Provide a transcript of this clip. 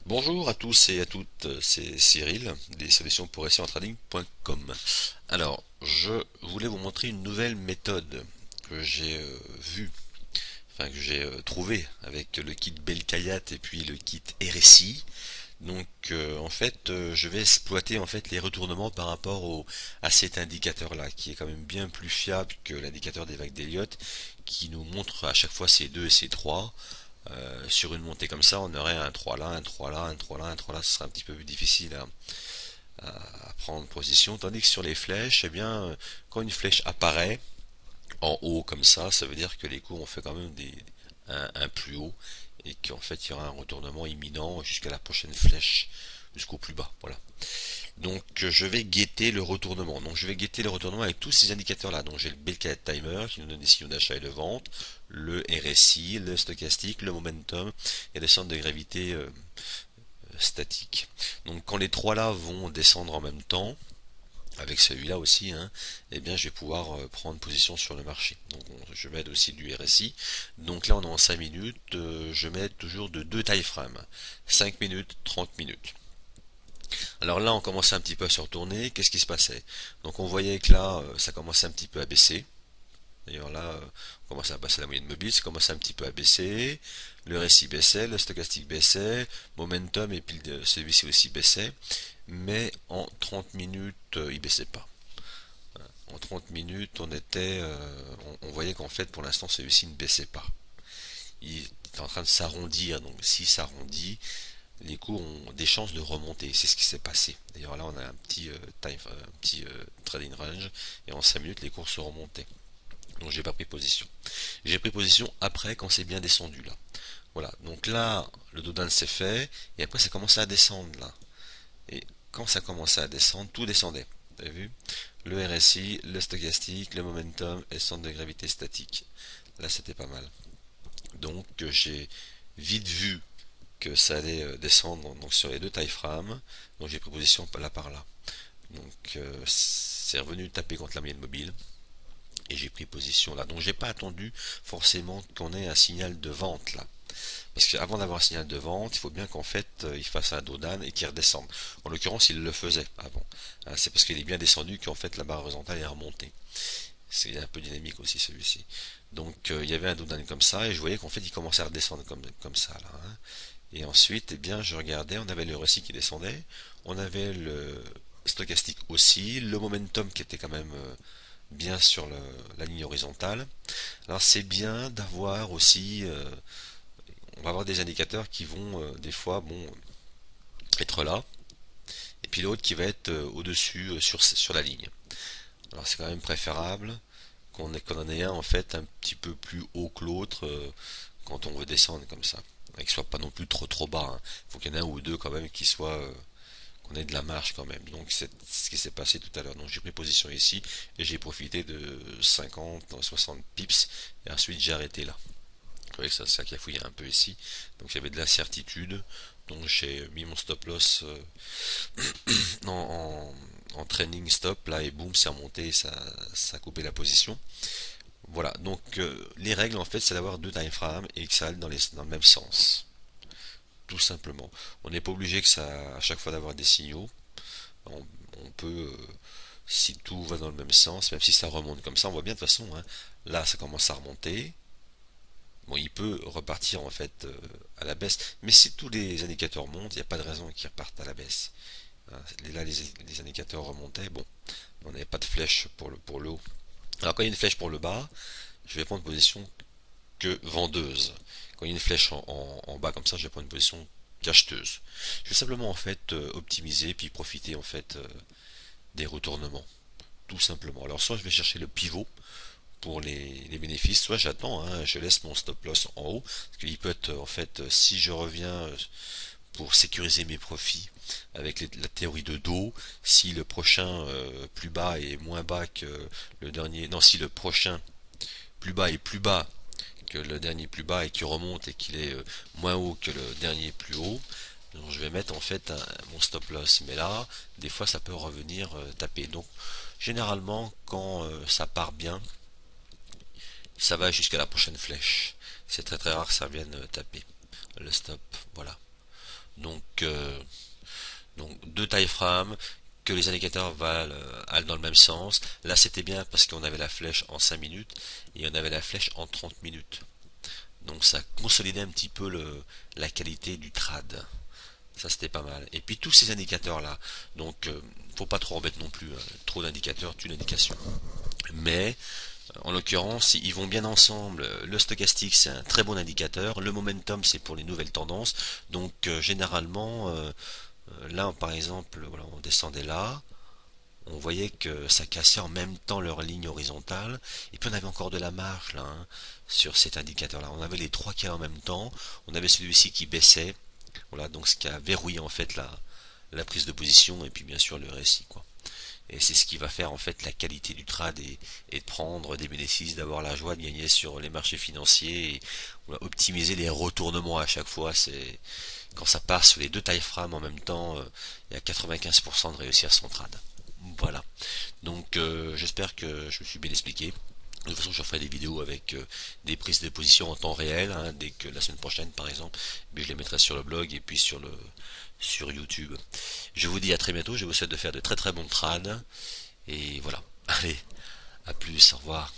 Bonjour à tous et à toutes, c'est Cyril des solutions pour réussir en trading.com. Alors, je voulais vous montrer une nouvelle méthode que j'ai que j'ai trouvée avec le kit Belkayat et puis le kit RSI. Donc, je vais exploiter en fait les retournements par rapport à cet indicateur-là, qui est quand même bien plus fiable que l'indicateur des vagues d'Elliott, qui nous montre à chaque fois ces 2 et ces 3. Sur une montée comme ça, on aurait un 3 là, un 3 là, un 3 là, un 3 là, ce serait un petit peu plus difficile à prendre position, tandis que sur les flèches, eh bien, quand une flèche apparaît en haut comme ça veut dire que les cours ont fait quand même un plus haut et qu'en fait il y aura un retournement imminent jusqu'à la prochaine flèche, jusqu'au plus bas. Voilà. Donc je vais guetter le retournement. Donc je vais guetter le retournement avec tous ces indicateurs là. Donc j'ai le Belkayat Timer qui nous donne des signaux d'achat et de vente, le RSI, le stochastique, le momentum et le centre de gravité statique. Donc quand les trois là vont descendre en même temps, avec celui-là aussi, hein, eh bien je vais pouvoir prendre position sur le marché. Donc je vais mettre aussi du RSI. Donc là on est en 5 minutes, je mets toujours de deux time frames. 5 minutes, 30 minutes. Alors là, on commençait un petit peu à se retourner. Qu'est-ce qui se passait? Donc on voyait que là, ça commençait un petit peu à baisser. D'ailleurs là, on commençait à passer la moyenne mobile, ça commençait un petit peu à baisser. Le récit baissait, le stochastique baissait, momentum et puis celui-ci aussi baissait. Mais en 30 minutes, il baissait pas. En 30 minutes, on voyait qu'en fait, pour l'instant, celui-ci ne baissait pas. Il est en train de s'arrondir. Donc si s'arrondit, les cours ont des chances de remonter. C'est ce qui s'est passé. D'ailleurs là on a un petit trading range et en 5 minutes les cours se remontaient. Donc j'ai pas pris position. J'ai pris position après quand c'est bien descendu là. Voilà. Donc là le dodan s'est fait et après ça commençait à descendre là. Et quand ça commençait à descendre, tout descendait. Vous avez vu? Le RSI, le stochastique, le momentum et le centre de gravité statique. Là c'était pas mal. Donc j'ai vite vu que ça allait descendre donc sur les deux taille frames. Donc j'ai pris position là par là. Donc c'est revenu taper contre la moyenne mobile et j'ai pris position là. Donc j'ai pas attendu forcément qu'on ait un signal de vente là. Parce qu'avant d'avoir un signal de vente, il faut bien qu'en fait il fasse un dodan et qu'il redescende. En l'occurrence, il le faisait avant. C'est parce qu'il est bien descendu qu'en fait la barre horizontale est remontée. C'est un peu dynamique aussi celui-ci. Donc il y avait un dodan comme ça et je voyais qu'en fait il commençait à redescendre comme ça là, hein. Et ensuite, eh bien, je regardais, on avait le récit qui descendait, on avait le stochastique aussi, le momentum qui était quand même bien sur la ligne horizontale. Alors c'est bien d'avoir aussi, on va avoir des indicateurs qui vont des fois, bon, être là, et puis l'autre qui va être au-dessus sur la ligne. Alors c'est quand même préférable qu'on en ait un en fait un petit peu plus haut que l'autre quand on veut descendre comme ça. Et qu'il soit pas non plus trop bas, hein. Faut qu'il y en ait un ou deux quand même qui soient qu'on ait de la marge quand même. Donc c'est ce qui s'est passé tout à l'heure. Donc j'ai pris position ici et j'ai profité de 50, 60 pips et ensuite j'ai arrêté là. Vous voyez que ça cafouillait un peu ici. Donc il y avait de l'incertitude. Donc j'ai mis mon stop loss en training stop là et boum c'est remonté, ça a coupé la position. Voilà, donc les règles en fait c'est d'avoir deux time frames et que ça aille dans le même sens. Tout simplement. On n'est pas obligé que ça à chaque fois d'avoir des signaux. On, on peut, si tout va dans le même sens, même si ça remonte comme ça, on voit bien de toute façon, hein, là ça commence à remonter. Bon, il peut repartir en fait à la baisse, mais si tous les indicateurs montent, il n'y a pas de raison qu'ils repartent à la baisse. Hein, là, les indicateurs remontaient, bon, on n'avait pas de flèche pour le haut. Alors quand il y a une flèche pour le bas, je vais prendre position que vendeuse. Quand il y a une flèche en bas comme ça, je vais prendre une position qu'acheteuse. Je vais simplement en fait optimiser puis profiter en fait des retournements, tout simplement. Alors soit je vais chercher le pivot pour les bénéfices, soit j'attends, hein, je laisse mon stop loss en haut, parce qu'il peut être en fait si je reviens pour sécuriser mes profits avec la théorie de dos, si le prochain plus bas est moins bas que le dernier, non si le prochain plus bas est plus bas que le dernier plus bas et qui remonte et qu'il est moins haut que le dernier plus haut, donc je vais mettre en fait mon stop loss. Mais là, des fois ça peut revenir taper. Donc généralement quand ça part bien, ça va jusqu'à la prochaine flèche. C'est très rare que ça vienne taper le stop. Voilà. Donc, deux time frames, que les indicateurs allent dans le même sens. Là c'était bien parce qu'on avait la flèche en 5 minutes et on avait la flèche en 30 minutes. Donc ça consolidait un petit peu la qualité du trad. Ça c'était pas mal. Et puis tous ces indicateurs là, donc faut pas trop embêter non plus, hein. Trop d'indicateurs tue l'indication. Mais en l'occurrence, ils vont bien ensemble. Le stochastique, c'est un très bon indicateur. Le momentum, c'est pour les nouvelles tendances. Donc, généralement, là, par exemple, voilà, on descendait là. On voyait que ça cassait en même temps leur ligne horizontale. Et puis, on avait encore de la marge, là, hein, sur cet indicateur-là. On avait les trois qui allaient en même temps. On avait celui-ci qui baissait. Voilà, donc ce qui a verrouillé, en fait, la prise de position. Et puis, bien sûr, le récit, quoi. Et c'est ce qui va faire en fait la qualité du trad et de prendre des bénéfices, d'avoir la joie de gagner sur les marchés financiers et optimiser les retournements à chaque fois. C'est quand ça passe sur les deux time frames en même temps, il y a 95% de réussir son trad. Voilà. Donc j'espère que je me suis bien expliqué. De toute façon, je ferai des vidéos avec des prises de position en temps réel, hein, dès que la semaine prochaine, par exemple, mais je les mettrai sur le blog et puis sur YouTube. Je vous dis à très bientôt. Je vous souhaite de faire de très très bons trades et voilà. Allez, à plus, au revoir.